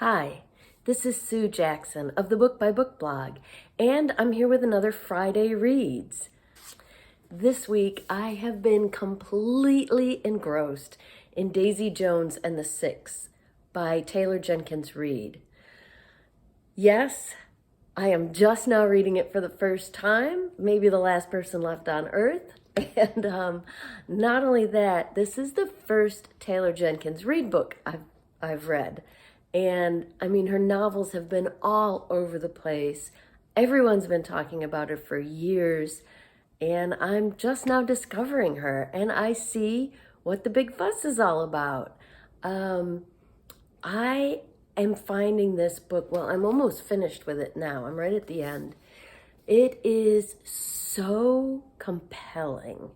Hi, this is Sue Jackson of the Book by Book blog, and I'm here with another Friday Reads. This week, I have been completely engrossed in Daisy Jones and the Six by Taylor Jenkins Reid. Yes, I am just now reading it for the first time, maybe the last person left on Earth. And not only that, this is the first Taylor Jenkins Reid book I've read. And I mean, her novels have been all over the place. Everyone's been talking about her for years. And I'm just now discovering her. And I see what the big fuss is all about. I am finding this book, well, I'm almost finished with it now. I'm right at the end. It is so compelling.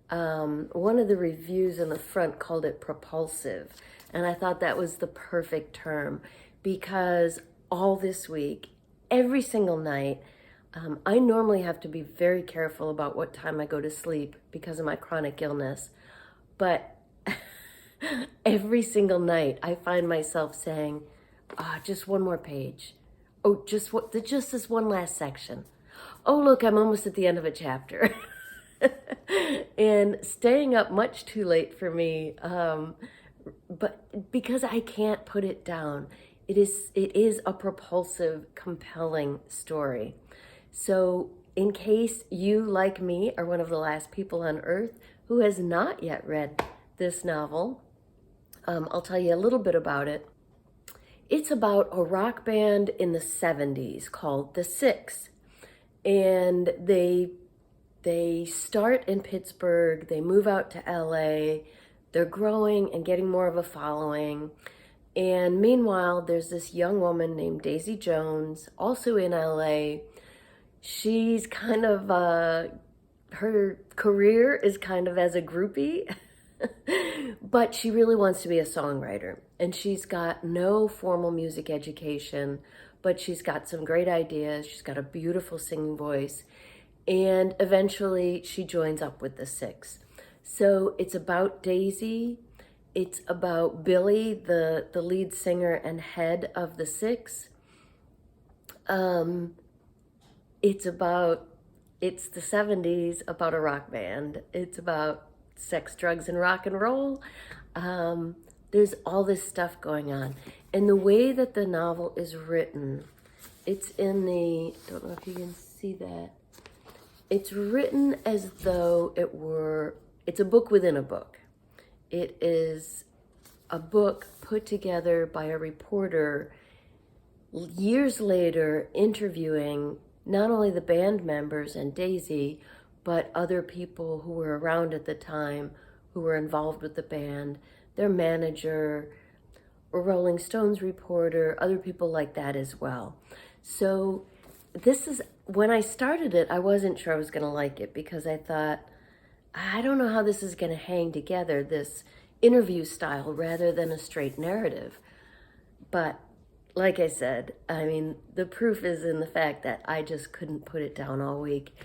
One of the reviews in the front called it propulsive. And I thought that was the perfect term because all this week, every single night, I normally have to be very careful about what time I go to sleep because of my chronic illness. But every single night, I find myself saying, just one more page. Oh, just this one last section. Oh, look, I'm almost at the end of a chapter. And staying up much too late for me, but because I can't put it down. It is a propulsive, compelling story. So in case you, like me, are one of the last people on Earth who has not yet read this novel, I'll tell you a little bit about it. It's about a rock band in the 70s called The Six. And they start in Pittsburgh, they move out to LA, they're growing and getting more of a following. And meanwhile, there's this young woman named Daisy Jones, also in LA. She's kind of, her career is kind of as a groupie, but she really wants to be a songwriter. And she's got no formal music education, but she's got some great ideas. She's got a beautiful singing voice. And eventually she joins up with the Six. So it's about Daisy. It's about Billy, the lead singer and head of the Six. It's the 70s, about a rock band. It's about sex, drugs, and rock and roll. There's all this stuff going on. And the way that the novel is written, it's in the, I don't know if you can see that. It's written as though it's a book within a book. It is a book put together by a reporter years later interviewing not only the band members and Daisy, but other people who were around at the time who were involved with the band, their manager, a Rolling Stones reporter, other people like that as well. So when I started it, I wasn't sure I was going to like it because I thought, I don't know how this is going to hang together, this interview style rather than a straight narrative. But like I said, I mean, the proof is in the fact that I just couldn't put it down all week.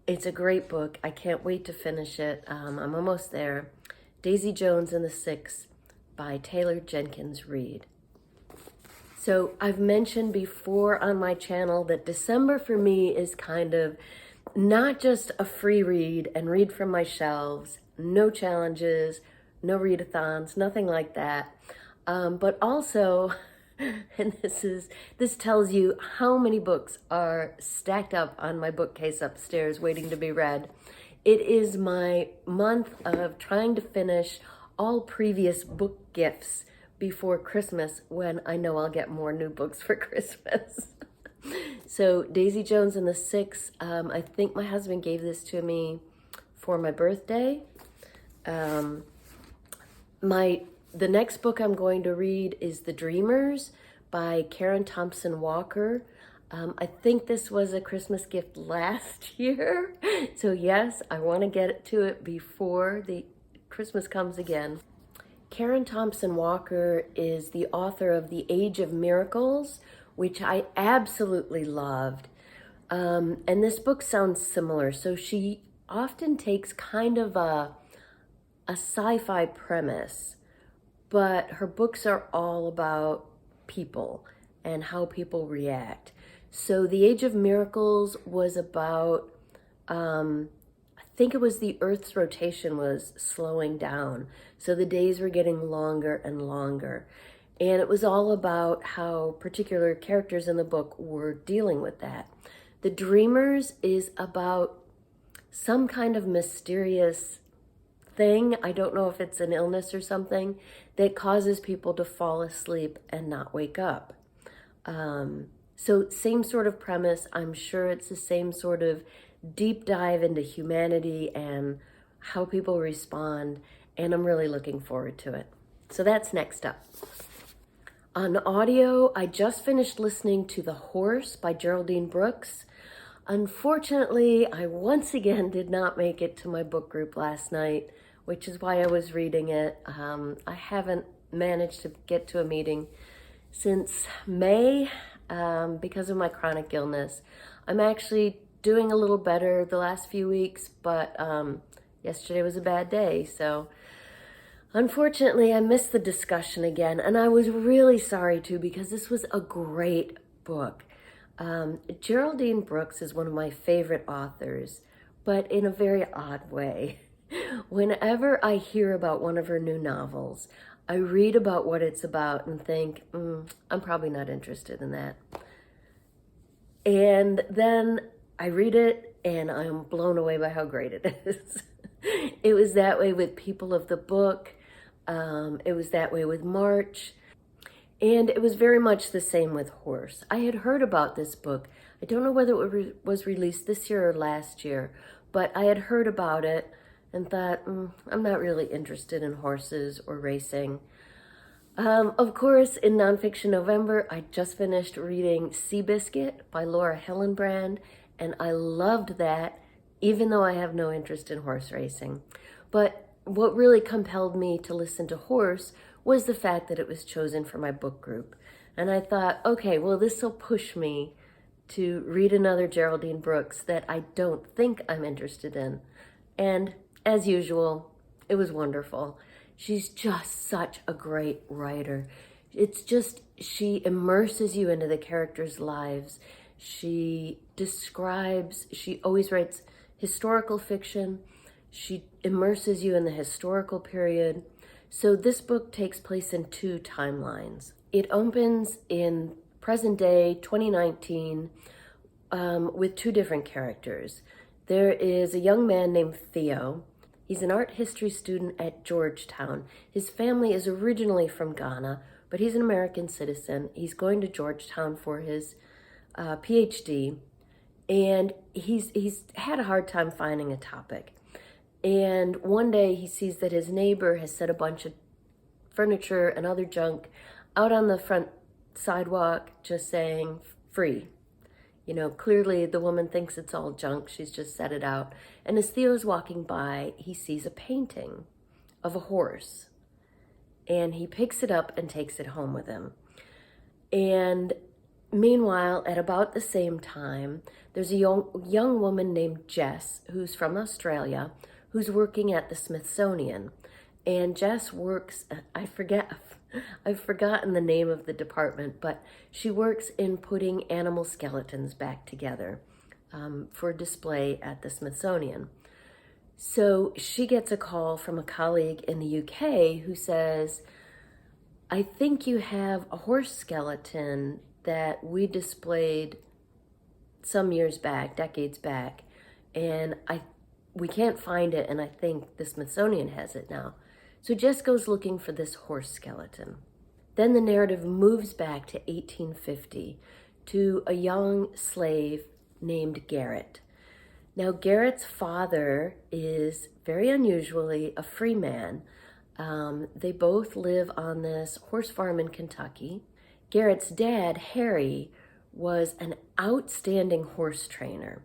It's a great book. I can't wait to finish it. I'm almost there. Daisy Jones and the Six by Taylor Jenkins Reid. So I've mentioned before on my channel that December for me is kind of not just a free read and read from my shelves, no challenges, no readathons, nothing like that. But also, and this tells you how many books are stacked up on my bookcase upstairs waiting to be read. It is my month of trying to finish all previous book gifts before Christmas, when I know I'll get more new books for Christmas. So Daisy Jones and the Six, I think my husband gave this to me for my birthday. The next book I'm going to read is The Dreamers by Karen Thompson Walker. I think this was a Christmas gift last year. So yes, I want to get to it before the Christmas comes again. Karen Thompson Walker is the author of The Age of Miracles, which I absolutely loved. And this book sounds similar. So she often takes kind of a sci-fi premise, but her books are all about people and how people react. So The Age of Miracles was about, I think it was the Earth's rotation was slowing down. So the days were getting longer and longer. And it was all about how particular characters in the book were dealing with that. The Dreamers is about some kind of mysterious thing, I don't know if it's an illness or something, that causes people to fall asleep and not wake up. So same sort of premise. I'm sure it's the same sort of deep dive into humanity and how people respond, and I'm really looking forward to it. So that's next up. On audio, I just finished listening to The Horse by Geraldine Brooks. Unfortunately, I once again did not make it to my book group last night, which is why I was reading it. I haven't managed to get to a meeting since May because of my chronic illness. I'm actually doing a little better the last few weeks, but yesterday was a bad day, so unfortunately I missed the discussion again, and I was really sorry too because this was a great book. Geraldine Brooks is one of my favorite authors, but in a very odd way. Whenever I hear about one of her new novels, I read about what it's about and think, I'm probably not interested in that. And then I read it and I'm blown away by how great it is. It was that way with People of the Book. It was that way with March. And it was very much the same with Horse. I had heard about this book. I don't know whether it was released this year or last year, but I had heard about it and thought, I'm not really interested in horses or racing. Of course, in Nonfiction November, I just finished reading Seabiscuit by Laura Hillenbrand, and I loved that, even though I have no interest in horse racing. But what really compelled me to listen to Horse was the fact that it was chosen for my book group. And I thought, okay, well, this will push me to read another Geraldine Brooks that I don't think I'm interested in. And as usual, it was wonderful. She's just such a great writer. It's just, she immerses you into the characters' lives. She always writes historical fiction. She immerses you in the historical period. So this book takes place in 2 timelines. It opens in present day 2019 with 2 different characters. There is a young man named Theo. He's an art history student at Georgetown. His family is originally from Ghana, but he's an American citizen. He's going to Georgetown for his PhD, and he's had a hard time finding a topic. And one day he sees that his neighbor has set a bunch of furniture and other junk out on the front sidewalk, just saying free. You know, clearly the woman thinks it's all junk. She's just set it out. And as Theo's walking by, he sees a painting of a horse. And he picks it up and takes it home with him. And meanwhile, at about the same time, there's a young woman named Jess, who's from Australia, who's working at the Smithsonian. And Jess works, I've forgotten the name of the department, but she works in putting animal skeletons back together for display at the Smithsonian. So she gets a call from a colleague in the UK who says, I think you have a horse skeleton that we displayed some years back, decades back, and we can't find it, and I think the Smithsonian has it now. So Jess goes looking for this horse skeleton. Then the narrative moves back to 1850 to a young slave named Garrett. Now, Garrett's father is very unusually a free man. They both live on this horse farm in Kentucky. Garrett's dad, Harry, was an outstanding horse trainer.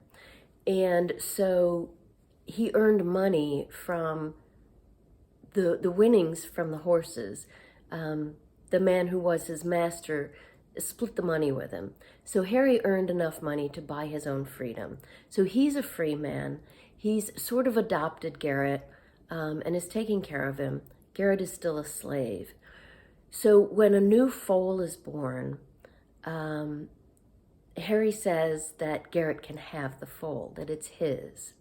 And so he earned money from the winnings from the horses. The man who was his master split the money with him. So Harry earned enough money to buy his own freedom. So he's a free man. He's sort of adopted Garrett and is taking care of him. Garrett is still a slave. So when a new foal is born, Harry says that Garrett can have the foal, that it's his.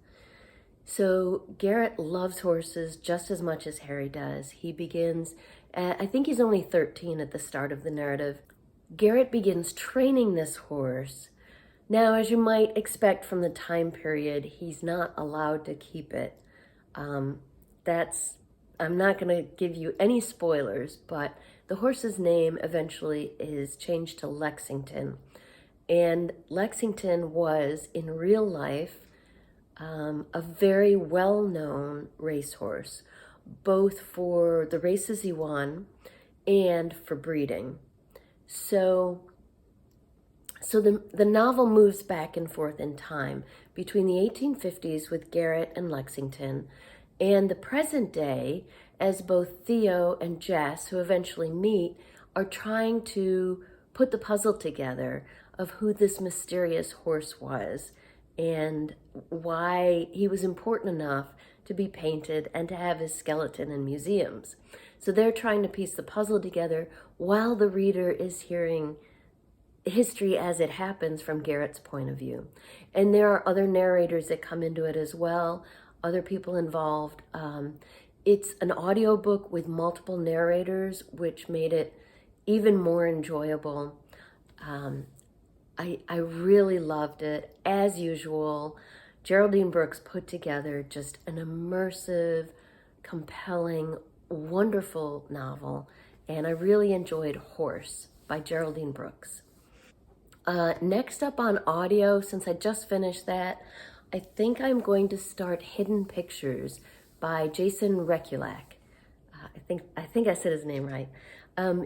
So Garrett loves horses just as much as Harry does. He begins, I think he's only 13 at the start of the narrative. Garrett begins training this horse. Now, as you might expect from the time period, he's not allowed to keep it. I'm not going to give you any spoilers, but the horse's name eventually is changed to Lexington. And Lexington was, in real life, a very well-known racehorse, both for the races he won and for breeding. So the novel moves back and forth in time between the 1850s with Garrett and Lexington and the present day, as both Theo and Jess, who eventually meet, are trying to put the puzzle together of who this mysterious horse was and why he was important enough to be painted and to have his skeleton in museums. So they're trying to piece the puzzle together while the reader is hearing history as it happens from Garrett's point of view. And there are other narrators that come into it as well, other people involved. It's an audiobook with multiple narrators, which made it even more enjoyable. I really loved it. As usual, Geraldine Brooks put together just an immersive, compelling, wonderful novel. And I really enjoyed Horse by Geraldine Brooks. Next up on audio, since I just finished that, I think I'm going to start Hidden Pictures by Jason Rekulak. I think I said his name right.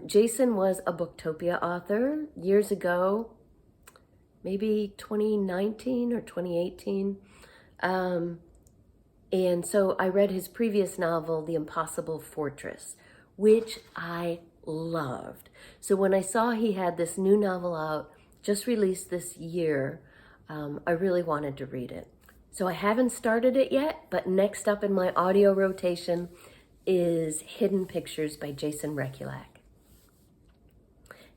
Jason was a Booktopia author years ago, maybe 2019 or 2018. And so I read his previous novel, The Impossible Fortress, which I loved. So when I saw he had this new novel out, just released this year, I really wanted to read it. So I haven't started it yet, but next up in my audio rotation is Hidden Pictures by Jason Rekulak.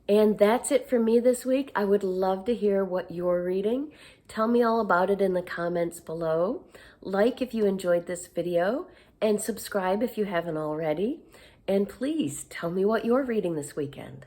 And that's it for me this week. I would love to hear what you're reading. Tell me all about it in the comments below. Like if you enjoyed this video, and subscribe if you haven't already. And please tell me what you're reading this weekend.